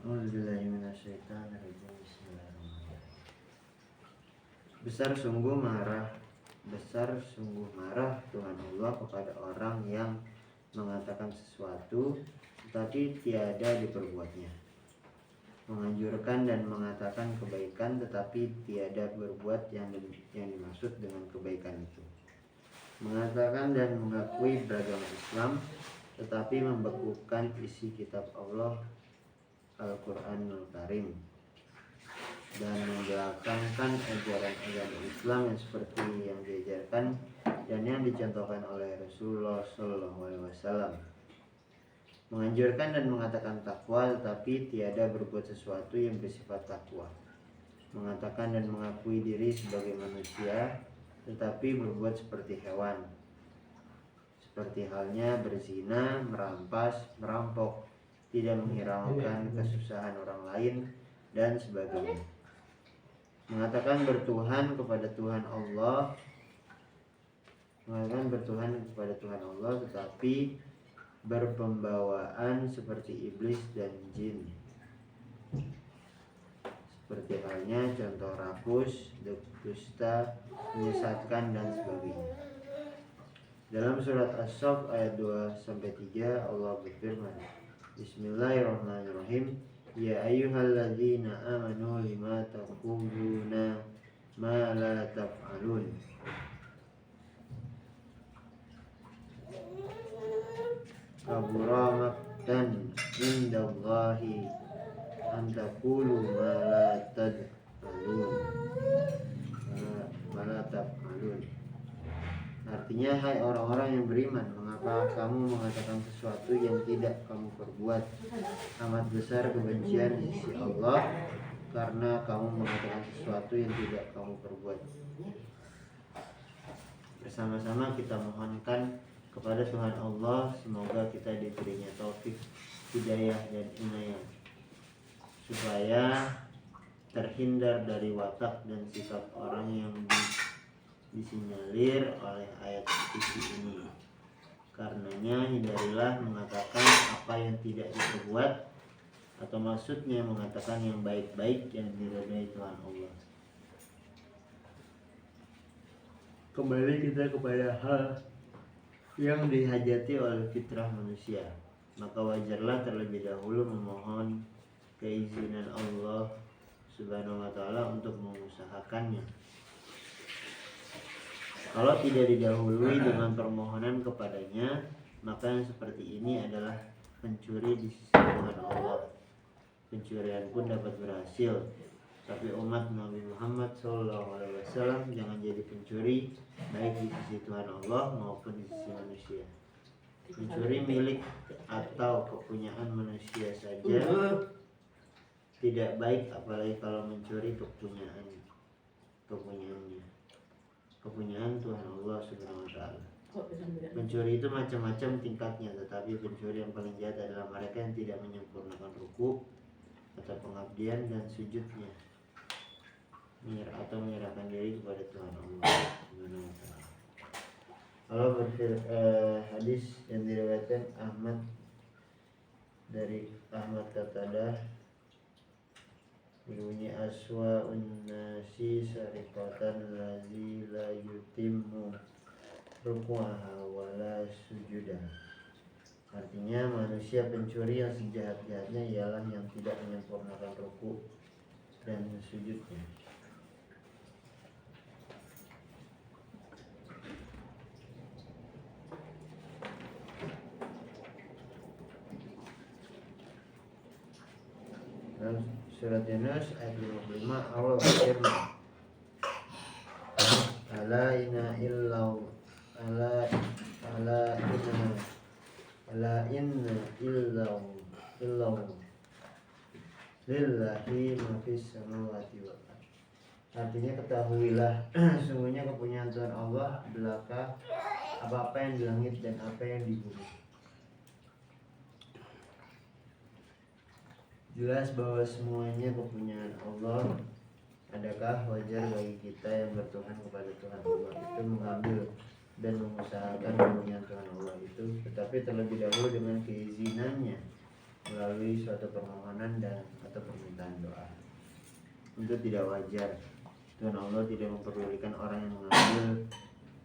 Bismillahirrahmanirrahim. Besar sungguh marah Tuhan Allah kepada orang yang mengatakan sesuatu tetapi tiada diperbuatnya, menganjurkan dan mengatakan kebaikan tetapi tiada berbuat yang dimaksud dengan kebaikan itu, mengatakan dan mengakui beragama Islam tetapi membekukan isi kitab Allah Al-Quranul Karim dan membelakangkan ajaran agama Islam yang seperti yang diajarkan dan yang dicontohkan oleh Rasulullah SAW, menganjurkan dan mengatakan takwa tetapi tiada berbuat sesuatu yang bersifat takwa, mengatakan dan mengakui diri sebagai manusia tetapi berbuat seperti hewan, seperti halnya berzina, merampas, merampok, tidak menghiraukan kesusahan orang lain dan sebagainya, mengatakan bertuhan kepada Tuhan Allah tetapi berpembawaan seperti iblis dan jin, seperti halnya contoh rakus, dusta, menyesatkan dan sebagainya. Dalam surat As-Saff ayat 2-3 Allah berfirman, Bismillahirrahmanirrahim. Ya ayyuhalladzina amanu lima taquluna ma la taf'alun. Kabura maqtan indallahi an taqulu ma la taf'alun. Artinya, hai orang-orang yang beriman, mengapa kamu mengatakan sesuatu yang tidak kamu perbuat? Amat besar kebencian di sisi Allah karena kamu mengatakan sesuatu yang tidak kamu perbuat. Bersama-sama kita mohonkan kepada Tuhan Allah, semoga kita diberinya taufik, hidayah dan inayah, supaya terhindar dari watak dan sikap orang yang disinyalir oleh ayat suci ini. Karenanya hindarilah mengatakan apa yang tidak diperbuat, atau maksudnya mengatakan yang baik-baik yang diridhai Tuhan Allah. Kembali kita kepada hal yang dihajati oleh fitrah manusia, maka wajarlah terlebih dahulu memohon keizinan Allah Subhanahu wa ta'ala untuk mengusahakannya. Kalau tidak didahului dengan permohonan kepadanya, maka yang seperti ini adalah pencuri di sisi Tuhan Allah. Pencurian pun dapat berhasil, tapi umat Nabi Muhammad SAW jangan jadi pencuri baik di sisi Tuhan Allah maupun di sisi manusia. Mencuri milik atau kepunyaan manusia saja tidak baik, apalagi kalau mencuri kepunyaannya, kepunyaan Tuhan Allah Subhanahu wa ta'ala. Pencuri itu macam-macam tingkatnya, tetapi pencuri yang paling jahat adalah mereka yang tidak menyempurnakan ruku atau pengabdian dan sujudnya, atau menyerahkan diri kepada Tuhan Allah Subhanahu wa ta'ala. Allah hadis yang diriwayatkan Ahmad dari Ahmad Qatadah bunyi aswa'un nasi sarikatan lazi la yutimmu ruku'aha wa la sujudah. Artinya, manusia pencuri yang sejahat-jahatnya ialah yang tidak menyempurnakan ruku dan sujudnya. Surat Yunus ayat 55 Allah berfirman, Ala inna illau lillahi ma fis samawati wal ardh. Artinya, ketahuilah sungguhnya kepunyaan Tuhan Allah belaka apa-apa yang di langit dan apa yang di bumi. Jelas bahwa semuanya kepunyaan Allah. Adakah wajar bagi kita yang bertuhan kepada Tuhan Allah itu mengambil dan mengusahakan kepunyaan Tuhan Allah itu, tetapi terlebih dahulu dengan keizinannya melalui suatu permohonan dan atau permintaan doa. Itu tidak wajar. Tuhan Allah tidak memperdulikan orang yang mengambil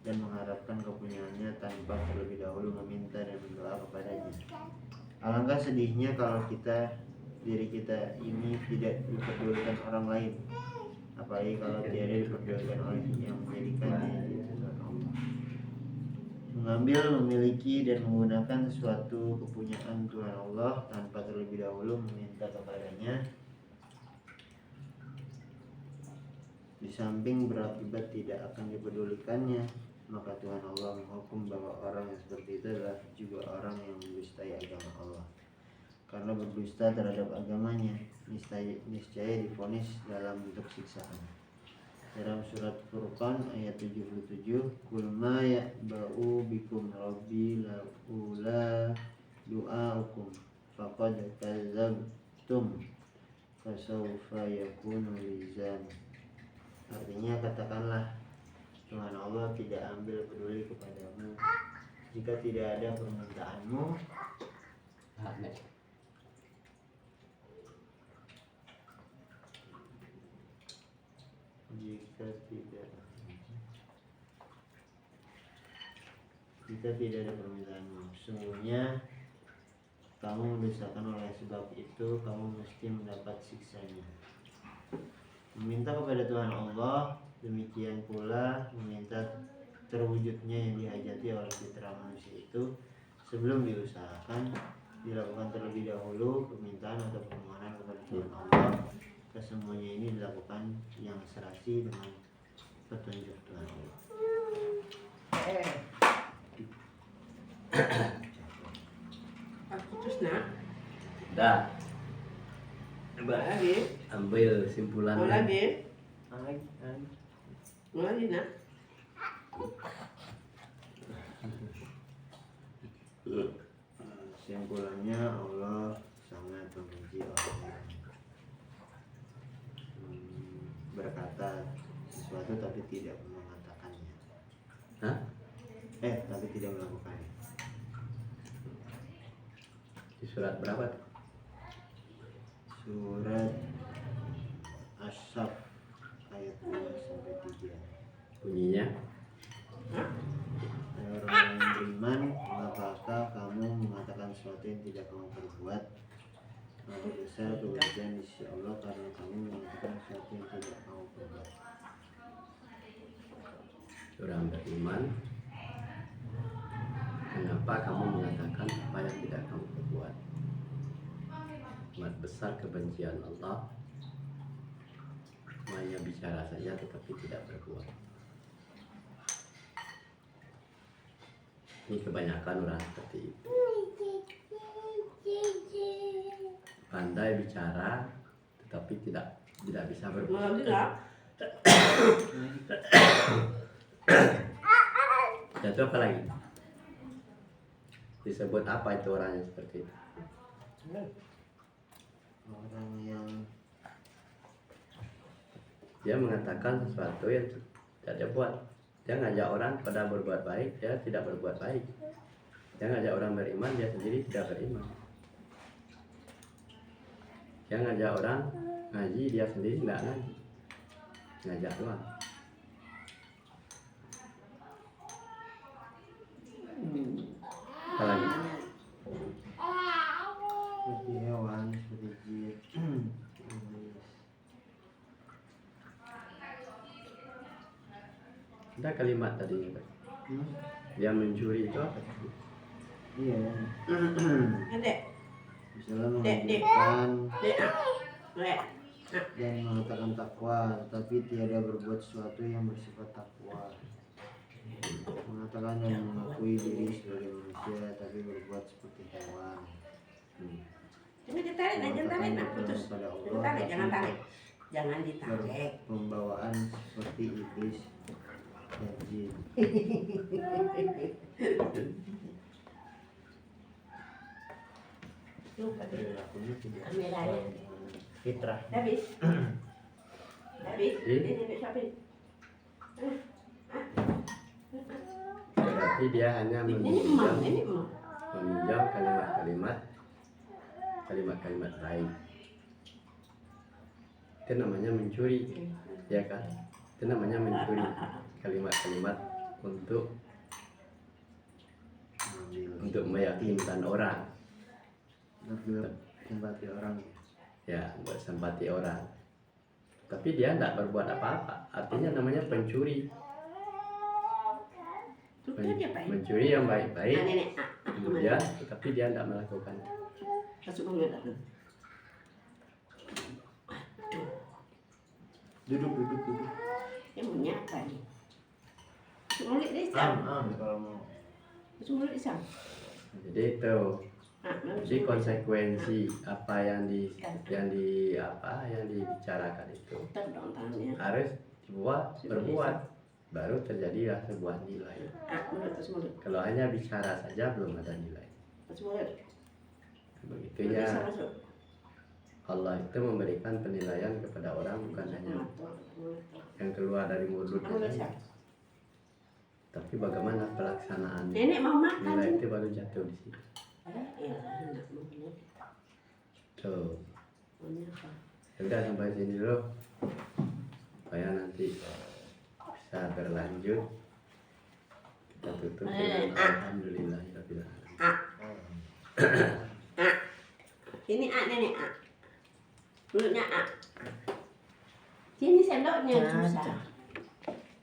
dan mengharapkan kepunyaannya tanpa terlebih dahulu meminta dan berdoa kepadanya. Alangkah sedihnya kalau diri kita ini tidak diperdulikan orang lain, apalagi kalau tiada diperdulikan oleh yang menjadikannya, yaitu Tuhan Allah. Mengambil, memiliki, dan menggunakan sesuatu kepunyaan Tuhan Allah tanpa terlebih dahulu meminta kepadanya, di samping berakibat tidak akan dipedulikannya, maka Tuhan Allah menghukum bahwa orang yang seperti itu adalah juga orang yang mendustai agama Allah. Karena berdusta terhadap agamanya, niscaya divonis dalam bentuk siksaan. Dalam surat Furqan ayat 77, Qul ma ya'ba'u bikum rabbi laula du'aukum faqad kadzabtum fasawfa yakunu lizam. Artinya, katakanlah, Tuhan Allah tidak ambil peduli kepadamu jika tidak ada permintaanmu. Jika tidak ada permintaanmu, sungguhnya kamu mendustakan, oleh sebab itu kamu mesti mendapat siksanya. Meminta kepada Tuhan Allah, demikian pula meminta terwujudnya yang dihajati oleh fitrah manusia itu sebelum diusahakan, dilakukan terlebih dahulu permintaan atau permohonan kepada Tuhan Allah. Kesemuanya ini dilakukan yang serasi dengan petunjuk Tuhan Allah. Aku terus nak. Dah. Ambil lagi. Ambil simpulan. Mau lagi. Lagi. Mau lagi nak. Kesimpulannya, Allah sangat membenci orang yang berkata sesuatu tapi tidak mengatakannya. Tapi tidak melakukannya. Di surat berapa tuh? Surat As-Saff ayat 2-3. Bunyinya? Orang yang beriman, apakah kamu mengatakan sesuatu yang tidak kamu perbuat? Maka besar kebahagiaan di sisi Allah karena kamu mengatakan sesuatu yang tidak kamu perbuat. Orang beriman, mengapa kamu mengatakan apa yang tidak kamu perbuat? Amat besar kebencian Allah, hanya bicara saja tetapi tidak berbuat. Ini kebanyakan orang seperti itu. Pandai bicara tetapi tidak bisa berbuat. Mau lagi nak. Jatuh apa lagi? Disebut apa itu orang yang seperti itu? Orang yang Dia mengatakan sesuatu yang tidak dia buat. Dia ngajak orang pada berbuat baik, dia tidak berbuat baik. Dia ngajak orang beriman, dia sendiri tidak beriman. Dia ngajak orang ngaji, dia sendiri tidak ngaji. Ngajak doang. Apa lagi? seperti hewan, seperti jin. Ada kalimat tadi Pak. Dia mencuri itu apa? Iya. Adek. Misalnya Dek. mengajarkan Dek. Dek. dan mengatakan takwa, tetapi tiada berbuat sesuatu yang bersifat takwa. Mengatakan dan mengakui diri sebagai manusia, tapi berbuat seperti hewan. Jangan ditarik, jangan tarik nak putus. Jangan tarik, jangan tarik. Jangan ditarik. Pembawaan seperti iblis dan jin. Lupa deh. Perilakunya tidak Ambil sesuai air. dengan fitrah. Habis. Habis. Ini siapa? Berarti dia hanya Ini meminjam emak. kalimat-kalimat kalimat-kalimat baik. Itu namanya mencuri, ya kan? Itu namanya mencuri kalimat-kalimat untuk meyakinkan orang, simpati orang. ya, buat simpati orang. Tapi dia tidak berbuat apa-apa, artinya namanya pencuri. Suka aja Pak. Mencuri yang baik-baik, Nenek. kemudian tapi dia tidak melakukan. Masuk dulu dah. Aduh, Duduk. yang menyapa nih. Mulut dia Sam. Kalau mau. Mulut dia Sam. Jadi itu, jadi konsekuensi apa yang dibicarakan itu Tendang tangannya. harus berbuat, baru terjadilah sebuah nilai. Mulut. Kalau hanya bicara saja belum ada nilai. Masuk mulut. Begitunya Masuk. Allah itu memberikan penilaian kepada orang bukan hanya yang keluar dari mulut, tapi bagaimana pelaksanaan Nenek mau makan. nilai itu baru jatuh di situ. Ya, enak mau. Tuh, Menyapa. sudah sampai sini dulu, supaya nanti bisa berlanjut. Kita tutup dengan alhamdulillahirabbil alamin. Ini nenek mulutnya Sini sendoknya susah.